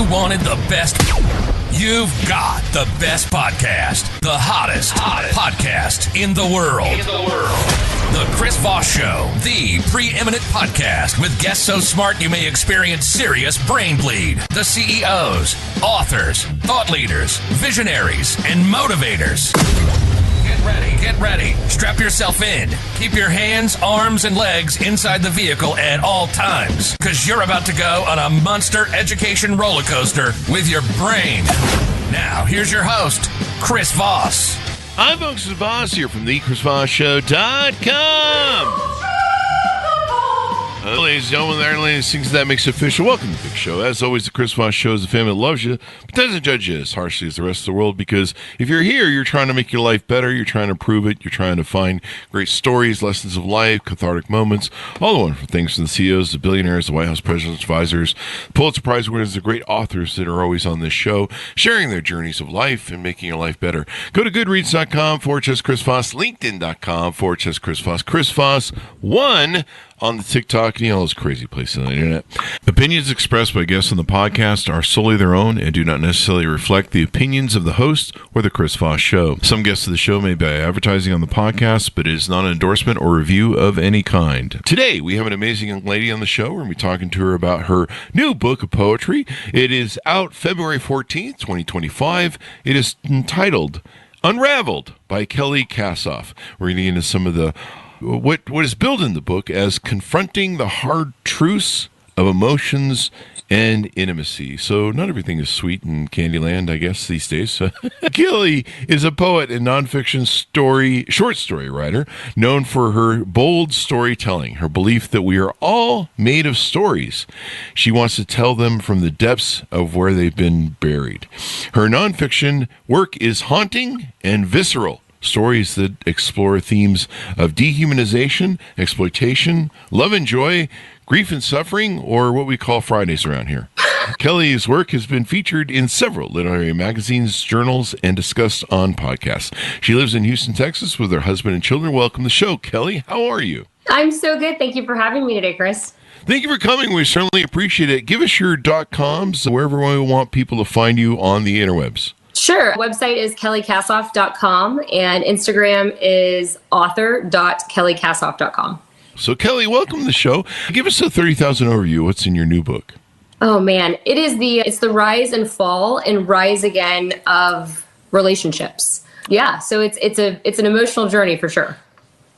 you wanted the best, you've got the best podcast. The hottest podcast in the world. The Chris Voss Show, the preeminent podcast with guests so smart you may experience serious brain bleed. The CEOs, authors, thought leaders, visionaries, and motivators. Get ready. Strap yourself in. Keep your hands, arms, and legs inside the vehicle at all times, because you're about to go on a monster education roller coaster with your brain. Now, here's your host, Chris Voss. Hi, folks. It's Voss here from thechrisvossshow.com. Ladies and gentlemen, there, ladies, things that makes it official. Welcome to the big show. As always, the Chris Voss Show is a family that loves you, but doesn't judge you as harshly as the rest of the world, because if you're here, you're trying to make your life better, you're trying to improve it, you're trying to find great stories, lessons of life, cathartic moments, all the wonderful things from the CEOs, the billionaires, the White House presidents, advisors, Pulitzer Prize winners, the great authors that are always on this show, sharing their journeys of life and making your life better. Go to goodreads.com/Chris Voss, linkedin.com/Chris Voss, Chris Voss 1 on the TikTok, and all those crazy places on the internet. Opinions expressed by guests on the podcast are solely their own and do not necessarily reflect the opinions of the host or the Chris Voss Show. Some guests of the show may be advertising on the podcast, but it is not an endorsement or review of any kind. Today, we have an amazing young lady on the show. We're going to be talking to her about her new book of poetry. It is out February 14th, 2025. It is entitled Unraveled by Kelli Kassoff. We're going to get into some of the what is billed in the book as confronting the hard truths of emotions and intimacy. So not everything is sweet in Candyland, I guess, these days. Kelli is a poet and nonfiction short story writer, known for her bold storytelling, her belief that we are all made of stories. She wants to tell them from the depths of where they've been buried. Her nonfiction work is haunting and visceral. Stories that explore themes of dehumanization, exploitation, love and joy, grief and suffering, or what we call Fridays around here. Kelli's work has been featured in several literary magazines, journals, and discussed on podcasts. She lives in Houston, Texas with her husband and children. Welcome to the show, Kelli. How are you? I'm so good. Thank you for having me today, Chris. Thank you for coming. We certainly appreciate it. Give us your .coms, wherever we want people to find you on the interwebs. Sure. Website is kellikassoff.com and Instagram is author.kellikassoff.com. So, Kelli, welcome to the show. Give us a 30,000 overview. What's in your new book? Oh, man. It's the rise and fall and rise again of relationships. Yeah. So it's an emotional journey for sure.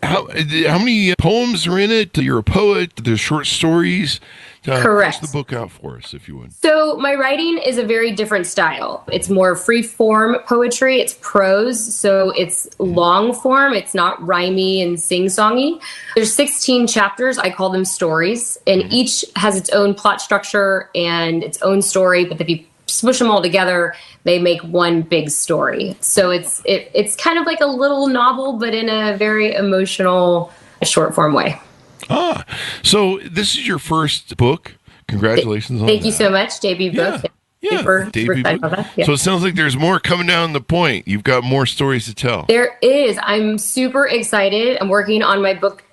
How many poems are in it? You're a poet. There's short stories. Correct. Pass the book out for us, if you would. So my writing is a very different style. It's more free-form poetry. It's prose, so it's long form. It's not rhymey and sing-songy. There's 16 chapters. I call them stories, and each has its own plot structure and its own story, but if you smush them all together, they make one big story. So it's kind of like a little novel, but in a very emotional, short-form way. So this is your first book. Congratulations on that. Thank you so much, debut book. Yeah, debut book. Yeah. So it sounds like there's more coming down the point. You've got more stories to tell. There is. I'm super excited. I'm working on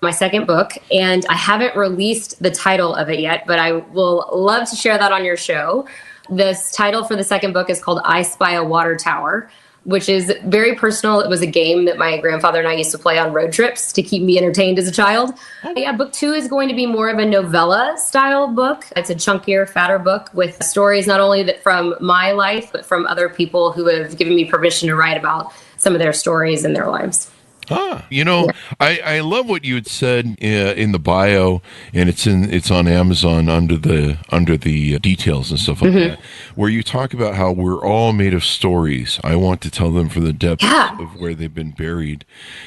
my second book, and I haven't released the title of it yet, but I will love to share that on your show. This title for the second book is called I Spy a Water Tower, which is very personal. It was a game that my grandfather and I used to play on road trips to keep me entertained as a child. Yeah, book 2 is going to be more of a novella style book. It's a chunkier, fatter book with stories not only from my life, but from other people who have given me permission to write about some of their stories and their lives. I love what you had said in the bio, and it's on Amazon under the details and stuff like that, where you talk about how we're all made of stories. I want to tell them from the depths of where they've been buried.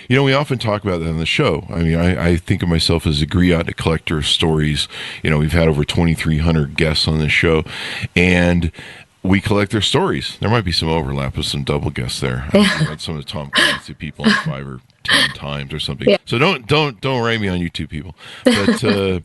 We often talk about that on the show. I mean, I think of myself as a griot, a collector of stories. We've had over 2,300 guests on this show, and we collect their stories. There might be some overlap with some double guests there. I've had some of the Tom Clancy people on 5 or 10 times or something. Yeah. So don't write me on you two people. But I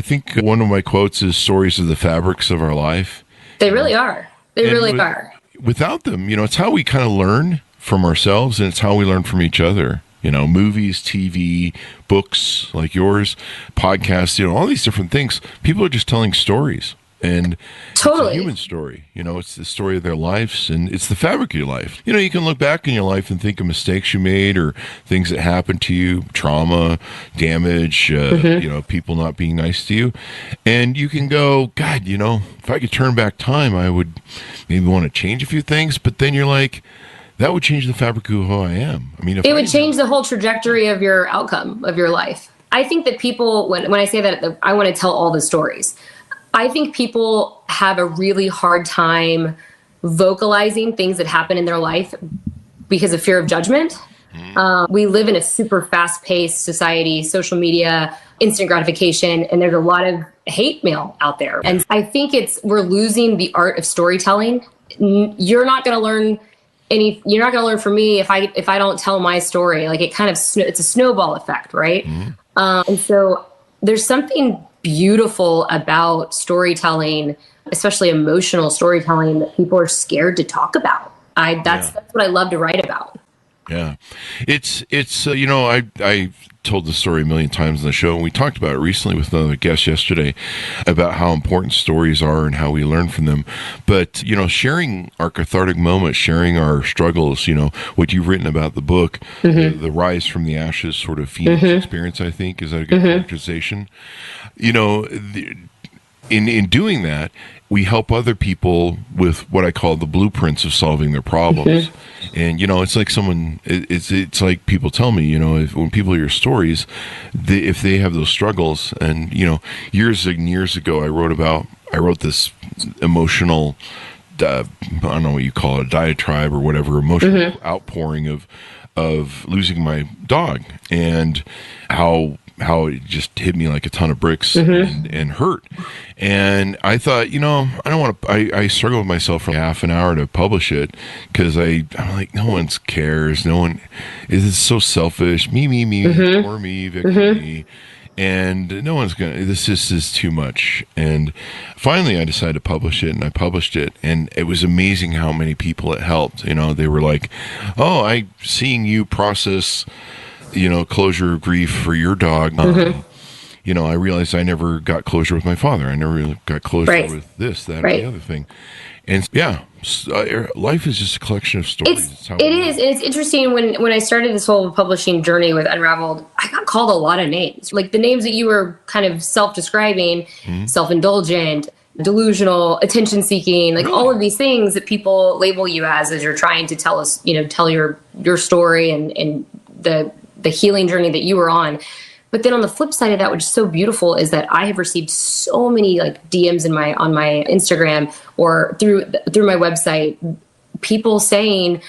think one of my quotes is stories are the fabrics of our life. They really are. They really are. Without them, it's how we kind of learn from ourselves, and it's how we learn from each other. Movies, TV, books like yours, podcasts, all these different things. People are just telling stories. And Totally. it's a human story. It's the story of their lives, and it's the fabric of your life. You can look back in your life and think of mistakes you made or things that happened to you, trauma, damage, people not being nice to you. And you can go, God, if I could turn back time, I would maybe want to change a few things. But then you're like, that would change the fabric of who I am. I mean, it would change the whole trajectory of your outcome of your life. I think that people, when I say that I want to tell all the stories, I think people have a really hard time vocalizing things that happen in their life because of fear of judgment. We live in a super fast-paced society, social media, instant gratification, and there's a lot of hate mail out there. And I think we're losing the art of storytelling. You're not going to learn from me if I don't tell my story. Like it's a snowball effect, right? And so there's something beautiful about storytelling, especially emotional storytelling, that people are scared to talk about. That's what I love to write about. Yeah, it's I told the story a million times on the show, and we talked about it recently with another guest yesterday about how important stories are and how we learn from them. But sharing our cathartic moments, sharing our struggles, what you've written about the book, the rise from the ashes sort of phoenix experience, I think, is that a good characterization? In doing that, we help other people with what I call the blueprints of solving their problems. And, it's like it's like people tell me, when people hear stories, if they have those struggles, and, years and years ago, I wrote this emotional, I don't know what you call it, diatribe or whatever, emotional outpouring of losing my dog, and how it just hit me like a ton of bricks and hurt. And I thought, I don't want to, I struggled with myself for half an hour to publish it because I'm like, no one cares. No one is so selfish. Me, poor me, victim me. And no one's this just is too much. And finally I decided to publish it, and I published it, and it was amazing how many people it helped. They were like, oh, seeing you process closure of grief for your dog. I realized I never got closure with my father. I never really got closure with this, that, or the other thing. And life is just a collection of stories. It is. And it's interesting when I started this whole publishing journey with Unraveled, I got called a lot of names. Like the names that you were kind of self-describing, self-indulgent, delusional, attention-seeking, like all of these things that people label you as you're trying to tell us, tell your story and the healing journey that you were on. But then on the flip side of that, which is so beautiful, is that I have received so many like DMs on my Instagram or through my website, people saying,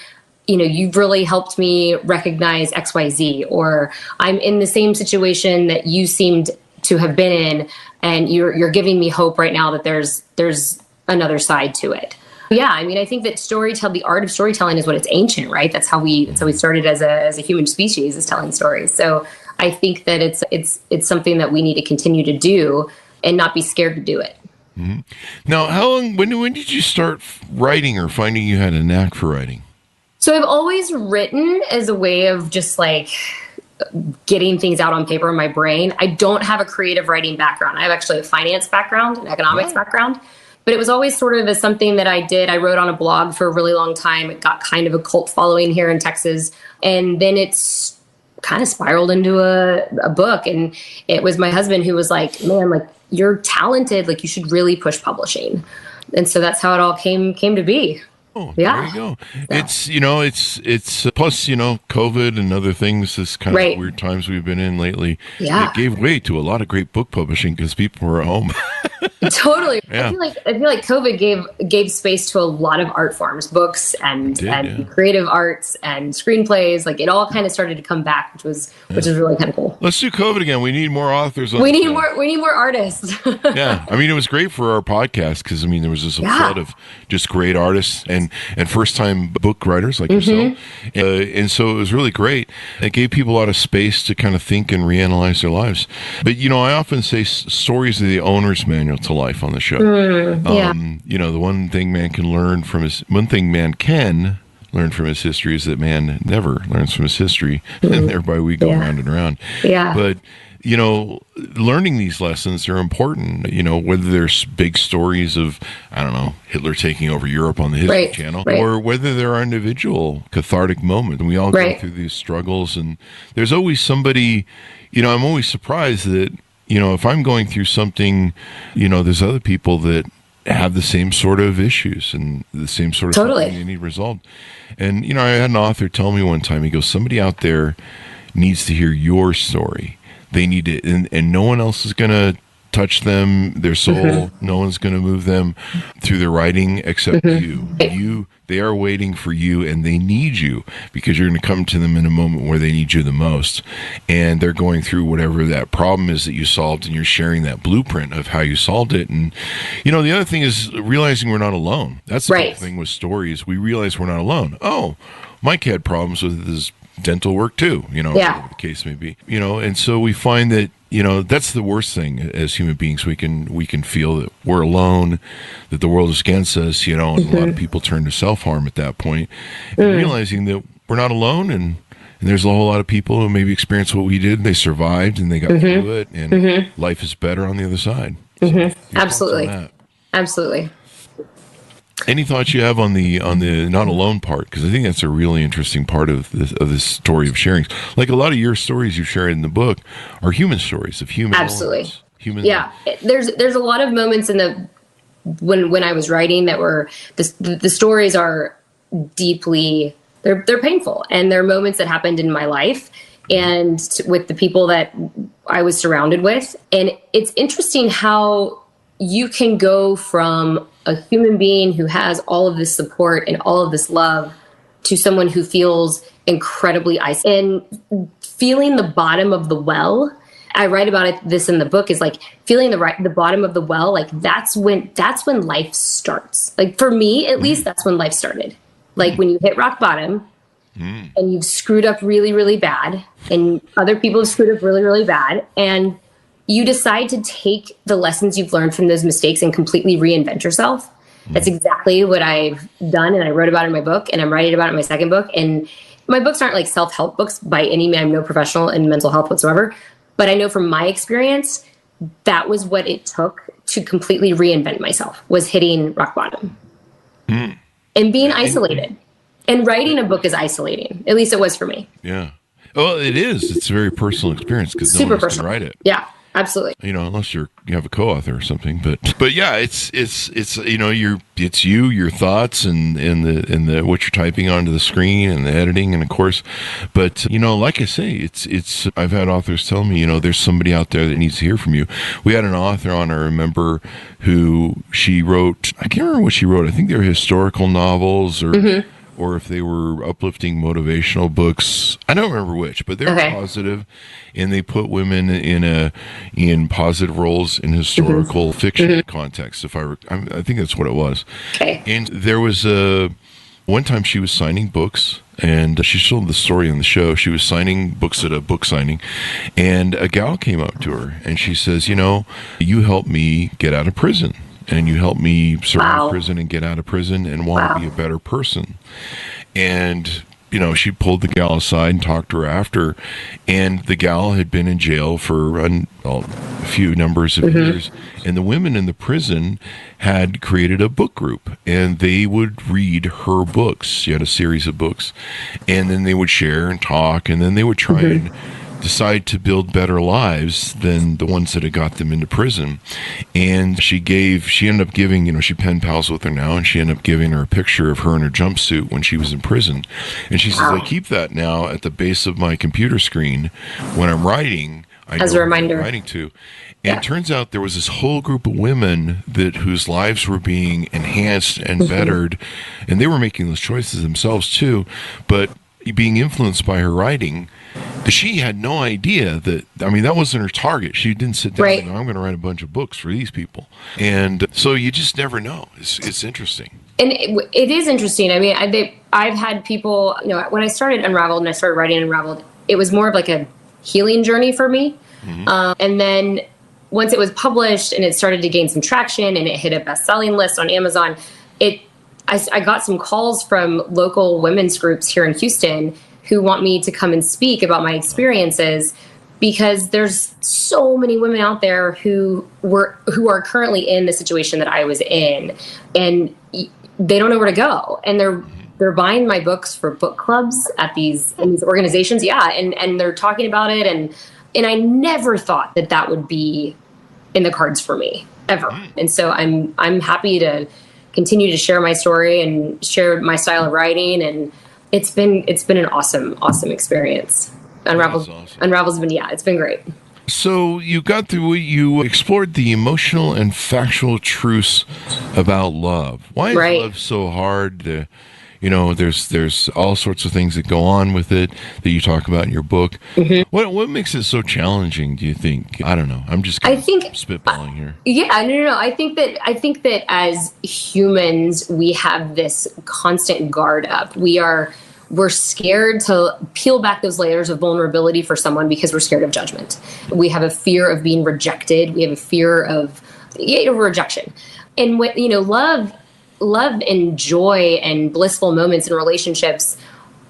you've really helped me recognize XYZ, or I'm in the same situation that you seemed to have been in, and you're giving me hope right now that there's another side to it. Yeah, I mean, I think that the art of storytelling is what it's ancient, right? That's how we started as a human species, is telling stories. So I think that it's something that we need to continue to do and not be scared to do it. Now, how long? When did you start writing, or finding you had a knack for writing? So I've always written as a way of just like getting things out on paper in my brain. I don't have a creative writing background. I have actually a finance background, an economics background. But it was always sort of as something that I did. I wrote on a blog for a really long time. It got kind of a cult following here in Texas. And then it's kind of spiraled into a book. And it was my husband who was like, man, like, you're talented. Like, you should really push publishing. And so that's how it all came to be. Oh, there you go. Yeah. It's plus, COVID and other things, this kind of weird times we've been in lately. Yeah. It gave way to a lot of great book publishing because people were at home. Totally. Yeah. I feel like COVID gave space to a lot of art forms, books and creative arts and screenplays. Like, it all kind of started to come back, which was really kind of cool. Let's do COVID again. We need more authors. We need more artists. Yeah. I mean, it was great for our podcast because, there was just a flood of just great artists and first-time book writers like yourself. And so it was really great. It gave people a lot of space to kind of think and reanalyze their lives. But, I often say stories are the owner's manual to life on the show. The one thing man can learn from his history is that man never learns from his history, and thereby we go round and round. Yeah. But learning these lessons are important, whether there's big stories of, I don't know, Hitler taking over Europe on the History Channel, or whether there are individual cathartic moments. And we all go through these struggles, and there's always somebody, I'm always surprised that, if I'm going through something, there's other people that have the same sort of issues and the same sort of thing they need resolved. And, I had an author tell me one time, he goes, somebody out there needs to hear your story. They need it, and no one else is going to touch them, their soul. No one's going to move them through their writing except you. They are waiting for you, and they need you because you're going to come to them in a moment where they need you the most. And they're going through whatever that problem is that you solved, and you're sharing that blueprint of how you solved it. And, the other thing is realizing we're not alone. That's the big thing with stories. We realize we're not alone. Oh, Mike had problems with his dental work too, whatever the case may be, and so we find that, that's the worst thing as human beings. We can feel that we're alone, that the world is against us, and a lot of people turn to self-harm at that point, and realizing that we're not alone, and there's a whole lot of people who maybe experienced what we did, and they survived, and they got through it, and life is better on the other side. So Absolutely. Any thoughts you have on the not alone part? Because I think that's a really interesting part of this story of sharing. Like a lot of your stories you share in the book are human stories of human. Absolutely. There's a lot of moments in when I was writing that were the stories are deeply they're painful, and they're moments that happened in my life and with the people that I was surrounded with. And it's interesting how you can go from a human being who has all of this support and all of this love to someone who feels incredibly isolated and feeling the bottom of the well. I write about this in the book, is like feeling the bottom of the well. Like that's when life starts. Like for me, at least, that's when life started. Like when you hit rock bottom and you've screwed up really, really bad, and other people have screwed up really, really bad, and you decide to take the lessons you've learned from those mistakes and completely reinvent yourself. That's exactly what I've done, and I wrote about it in my book, and I'm writing about it in my second book. And my books aren't like self-help books by any means. I'm no professional in mental health whatsoever. But I know from my experience, that was what it took to completely reinvent myself, was hitting rock bottom and being isolated. And writing a book is isolating. At least it was for me. Yeah. Well, it is. It's a very personal experience because no one else can write it. Yeah. Absolutely. Unless you have a co-author or something, but yeah, it's your thoughts and the what you're typing onto the screen and the editing, and of course, but like I say, it's I've had authors tell me, there's somebody out there that needs to hear from you. We had an author on, I remember, who she wrote, I can't remember what she wrote. I think they were historical novels or if they were uplifting motivational books. I don't remember which, but they were positive, and they put women in positive roles in historical fiction context. I think that's what it was. Okay. And there was one time she was signing books, and she told the story on the show. She was signing books at a book signing, and a gal came up to her, and she says, you helped me get out of prison. And you helped me survive prison and get out of prison and want to be a better person. And, she pulled the gal aside and talked to her after. And the gal had been in jail for a few numbers of years. And the women in the prison had created a book group. And they would read her books. She had a series of books. And then they would share and talk. And then they would try and decide to build better lives than the ones that had got them into prison. And she ended up giving, she pen pals with her now, and she ended up giving her a picture of her in her jumpsuit when she was in prison. And she says, I keep that now at the base of my computer screen when I'm writing. As a reminder. I'm writing to. And it turns out there was this whole group of women whose lives were being enhanced and bettered, and they were making those choices themselves too, but being influenced by her writing. She had no idea that wasn't her target. She didn't sit down and go, I'm going to write a bunch of books for these people. And so you just never know. It's interesting. And it is interesting. I've had people, when I started Unraveled and I started writing Unraveled, it was more of like a healing journey for me. And then once it was published and it started to gain some traction and it hit a best-selling list on Amazon, I got some calls from local women's groups here in Houston who want me to come and speak about my experiences. because there's so many women out there who are currently in the situation that I was in, and they don't know where to go, and they're buying my books for book clubs in these organizations, and they're talking about it, and I never thought that would be in the cards for me ever, and so I'm happy to continue to share my story and share my style of writing, and it's been an awesome experience. Unraveled's been, it's been great. So you explored the emotional and factual truths about love. Why is love so hard? There's all sorts of things that go on with it that you talk about in your book. Mm-hmm. What makes it so challenging, do you think? I don't know. I'm just spitballing here. Yeah, no. I think that as humans, we have this constant guard up. We're scared to peel back those layers of vulnerability for someone because we're scared of judgment. We have a fear of being rejected. We have a fear of rejection. And what, love and joy and blissful moments in relationships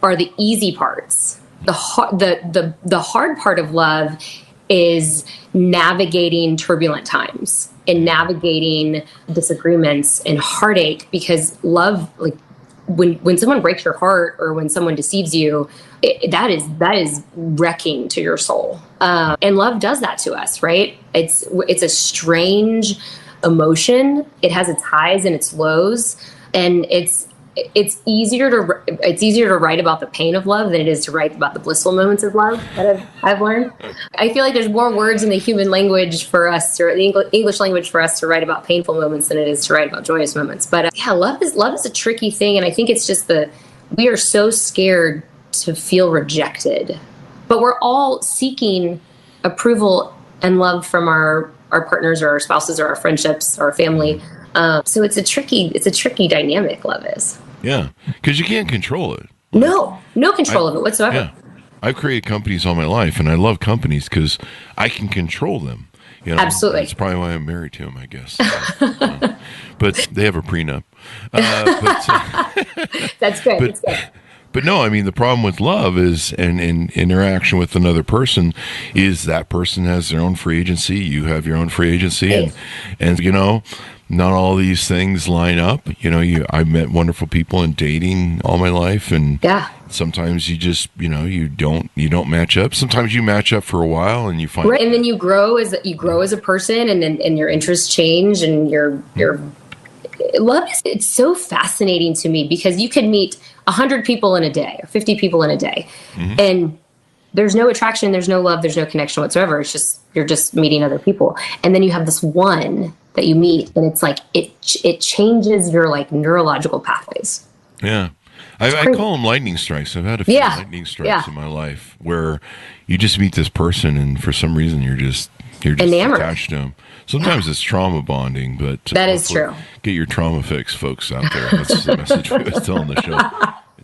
are the easy parts. The hard part of love is navigating turbulent times and navigating disagreements and heartache, because love, when someone breaks your heart or when someone deceives you, that is wrecking to your soul. And love does that to us, right? It's a strange emotion. It has its highs and its lows, and it's easier to write about the pain of love than it is to write about the blissful moments of love that I've learned. I feel like there's more words in the human language for us, or the English language for us, to write about painful moments than it is to write about joyous moments. But love is a tricky thing, and I think it's just we are so scared to feel rejected, but we're all seeking approval and love from our partners or our spouses or our friendships or our family. So it's a tricky dynamic, love is. Yeah, because you can't control it. No control of it whatsoever. Yeah. I've created companies all my life, and I love companies because I can control them. Absolutely. That's probably why I'm married to them, I guess. But they have a prenup. That's good. That's good. But no, I mean, the problem with love is, and in interaction with another person, is that person has their own free agency. You have your own free agency, and not all these things line up. I've met wonderful people in dating all my life, and sometimes you just, you don't match up. Sometimes you match up for a while, and you find and then you grow as a person, and your interests change, and your love it's so fascinating to me, because you can meet 100 people in a day or 50 people in a day, and there's no attraction, there's no love, there's no connection whatsoever. It's just, you're just meeting other people, and then you have this one that you meet, and it's like it changes your neurological pathways. Yeah. I call them lightning strikes. I've had a few lightning strikes in my life where you just meet this person, and for some reason you're just enamored, attached to them. Sometimes it's trauma bonding, but that is true. Get your trauma fix, folks out there. That's the message we was telling the show.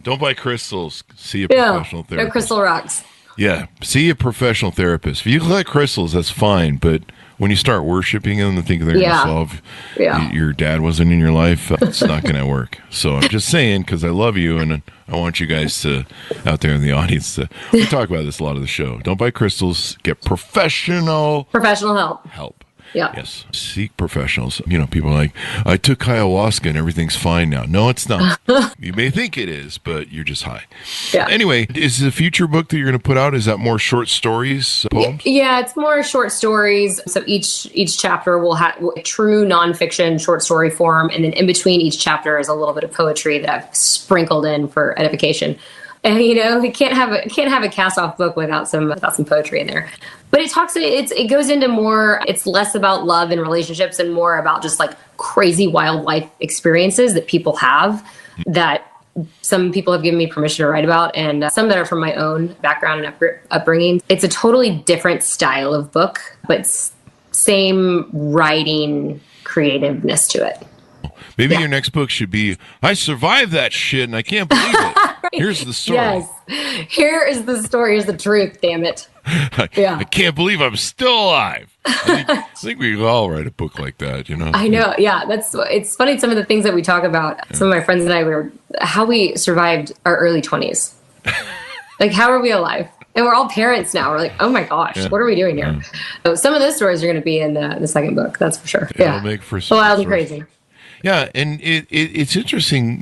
Don't buy crystals. See a professional therapist. No crystal rocks. Yeah, see a professional therapist. If you collect crystals, that's fine, but when you start worshiping them and think they're going to solve your dad wasn't in your life, it's not going to work. So I'm just saying, because I love you, and I want you guys to, out there in the audience, we talk about this a lot of the show. Don't buy crystals. Get professional help. Yeah. Yes. Seek professionals. People are like, I took ayahuasca and everything's fine now. No, it's not. You may think it is, but you're just high. Yeah. Anyway, is the future book that you're going to put out, is that more short stories, poems? Yeah, it's more short stories. So each chapter will have a true nonfiction short story form, and then in between each chapter is a little bit of poetry that I've sprinkled in for edification. And you can't have a Kassoff book without some poetry in there. But it goes into more. It's less about love and relationships and more about just crazy wild life experiences that people have, that some people have given me permission to write about, and some that are from my own background and upbringing. It's a totally different style of book, but same writing creativeness to it. Maybe your next book should be, I survived that shit and I can't believe it. Right. Here's the story. Yes. Here is the story. Here's the truth, damn it. I can't believe I'm still alive. I think we could all write a book like that, I know. Yeah. It's funny. Some of the things that we talk about, some of my friends and I, how we survived our early 20s. How are we alive? And we're all parents now. We're like, oh my gosh, what are we doing here? So some of those stories are going to be in the second book. That's for sure. It'll make for some wild and crazy. Yeah, and it's interesting,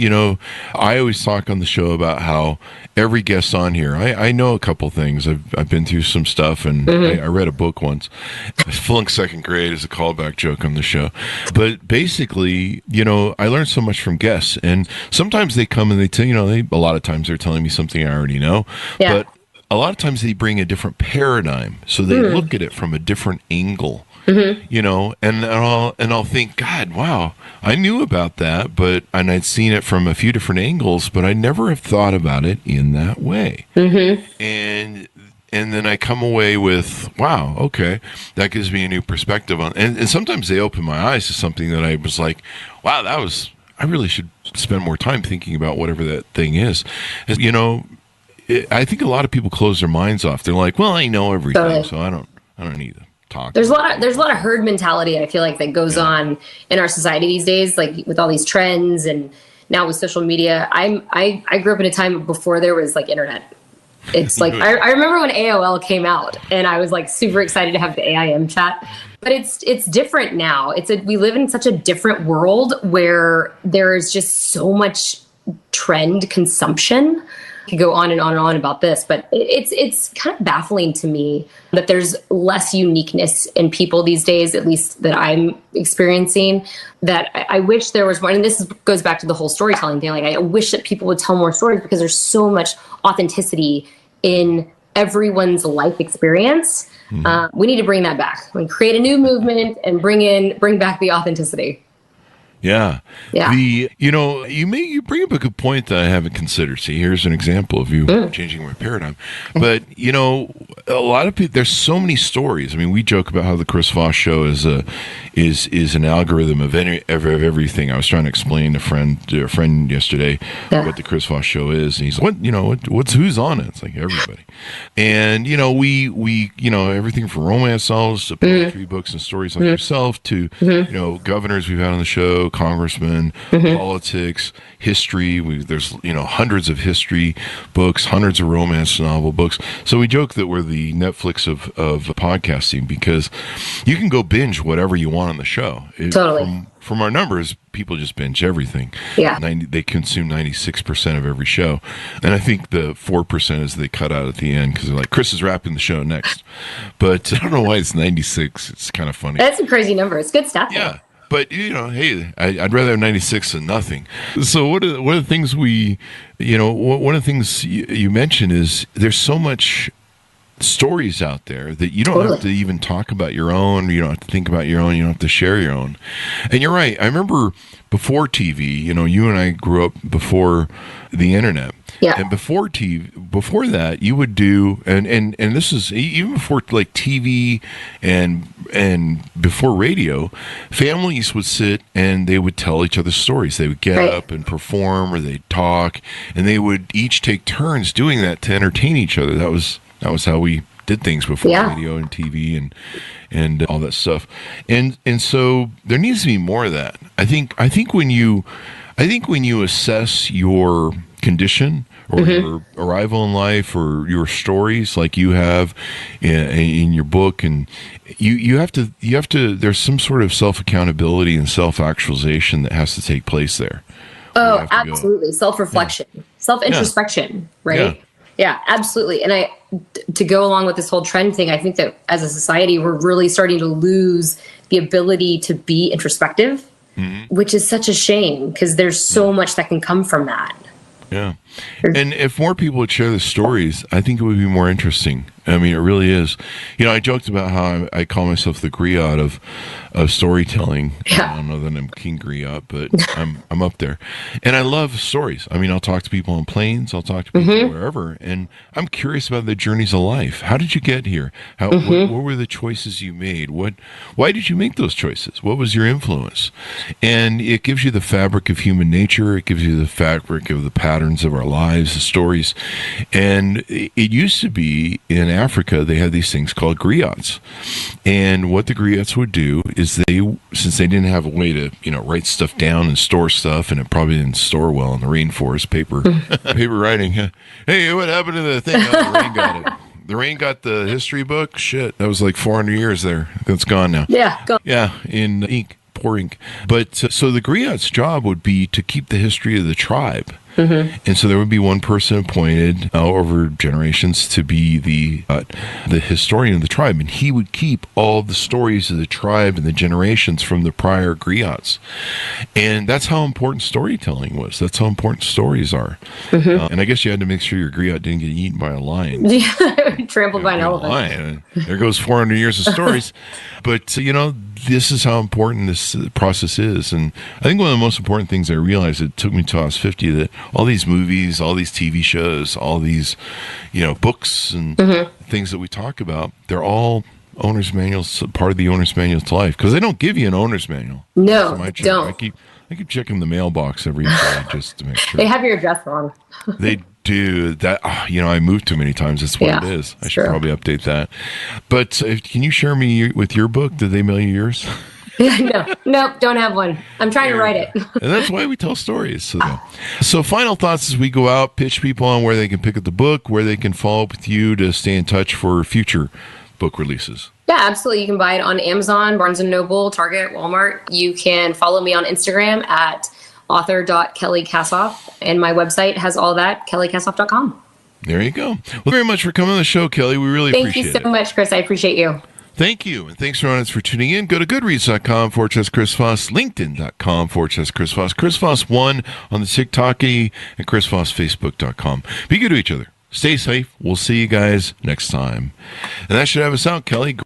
I always talk on the show about how every guest on here, I know a couple things. I've been through some stuff, and I read a book once. I flunked second grade as a callback joke on the show. But basically, I learned so much from guests, and sometimes they come and they tell, a lot of times they're telling me something I already know. Yeah. But a lot of times they bring a different paradigm, so they look at it from a different angle. And I'll think, God, wow, I knew about that, and I'd seen it from a few different angles, but I never have thought about it in that way. And then I come away with, wow, okay, that gives me a new perspective on, and sometimes they open my eyes to something that I was like, wow, I really should spend more time thinking about whatever that thing is. I think a lot of people close their minds off. They're like, well, I know everything, so I don't need to talk. There's a lot of herd mentality, I feel like, that goes on in our society these days, like with all these trends and now with social media. I grew up in a time before there was like internet. It's like I remember when AOL came out, and I was like super excited to have the AIM chat. But it's different now. We live in such a different world where there is just so much trend consumption. Could go on and on and on about this, but it's kind of baffling to me that there's less uniqueness in people these days, at least that I'm experiencing, that I wish there was more. And this goes back to the whole storytelling thing. Like, I wish that people would tell more stories, because there's so much authenticity in everyone's life experience. We need to bring that back. Create a new movement and bring back the authenticity. Yeah. You bring up a good point that I haven't considered. See, here's an example of you changing my paradigm. But, a lot of people, there's so many stories. I mean, we joke about how the Chris Voss show is an algorithm of everything. I was trying to explain to a friend yesterday what the Chris Voss show is, and he's like, who's on it? It's like everybody. And, we everything from romance novels to poetry books and stories like yourself to, governors we've had on the show, congressmen, politics, history. There's hundreds of history books, hundreds of romance novel books. So we joke that we're the Netflix of podcasting, because you can go binge whatever you want on the show. Totally. From our numbers, people just binge everything. Yeah. They consume 96% of every show. And I think the 4% is they cut out at the end, because they're like, Chris is wrapping the show next. But I don't know why it's 96. It's kind of funny. That's a crazy number. It's good stuff. Yeah. But, hey, I'd rather have 96 than nothing. So one of the things one of the things you mentioned is there's so much stories out there that you don't have to even talk about your own. You don't have to think about your own. You don't have to share your own. And you're right. I remember before TV, you and I grew up before the internet. Yeah. And before that, you would do, and this is even before like TV and before radio, families would sit and they would tell each other stories. They would get up and perform, or they'd talk, and they would each take turns doing that to entertain each other. That was how we did things before radio and TV and all that stuff. And so there needs to be more of that. I think when you assess your condition or your arrival in life or your stories like you have in your book, and you have to there's some sort of self-accountability and self-actualization that has to take place there. Oh, absolutely. Self-reflection, self-introspection, right? Yeah, absolutely. And to go along with this whole trend thing, I think that as a society, we're really starting to lose the ability to be introspective, which is such a shame, because there's so much that can come from that. Yeah. And if more people would share the stories, I think it would be more interesting. I mean, it really is. I joked about how I call myself the griot of storytelling. Yeah. I don't know that I'm King Griot, but I'm up there. And I love stories. I mean, I'll talk to people on planes. I'll talk to people wherever. And I'm curious about the journeys of life. How did you get here? What were the choices you made? Why did you make those choices? What was your influence? And it gives you the fabric of human nature. It gives you the fabric of the patterns of our lives, the stories. And it used to be in Africa, they had these things called griots. And what the griots would do is since they didn't have a way to, write stuff down and store stuff, and it probably didn't store well in the rainforest, paper writing. Hey, what happened to the thing? Oh, the rain got it. Lorraine got the history book. Shit, that was like 400 years there. That's gone now. Yeah, go. Yeah, in ink, pour ink. But so the griot's job would be to keep the history of the tribe. Mm-hmm. And so there would be one person appointed over generations to be the historian of the tribe, and he would keep all the stories of the tribe and the generations from the prior griots. And that's how important storytelling was. That's how important stories are. Mm-hmm. And I guess you had to make sure your griot didn't get eaten by a lion. Yeah, trampled by an elephant. Lion. There goes 400 years of stories. But, this is how important this process is. And I think one of the most important things I realized, it took me till I was 50, that all these movies, all these TV shows, all these, books and things that we talk about, they're all owner's manuals, part of the owner's manual to life. Because they don't give you an owner's manual. No, don't. I keep checking the mailbox every day just to make sure. They have your address wrong. They do that. I moved too many times. That's what it is. I should probably update that. But can you share me with your book? Did they mail you yours? No, don't have one. I'm trying to write it. And that's why we tell stories. So final thoughts as we go out, pitch people on where they can pick up the book, where they can follow up with you to stay in touch for future book releases. Yeah, absolutely. You can buy it on Amazon, Barnes & Noble, Target, Walmart. You can follow me on Instagram at author.Kelli Kassoff, and my website has all that, kellikassoff.com. There you go. Well, thank you very much for coming on the show, Kelli. We really appreciate it. Thank you so much, Chris. I appreciate you. Thank you. And thanks, everyone, for tuning in. Go to goodreads.com/Chris Voss, LinkedIn.com/Chris Voss, Chris Voss 1 on the TikTok, and Chris Voss, Facebook.com. Be good to each other. Stay safe. We'll see you guys next time. And that should have us out, Kelli.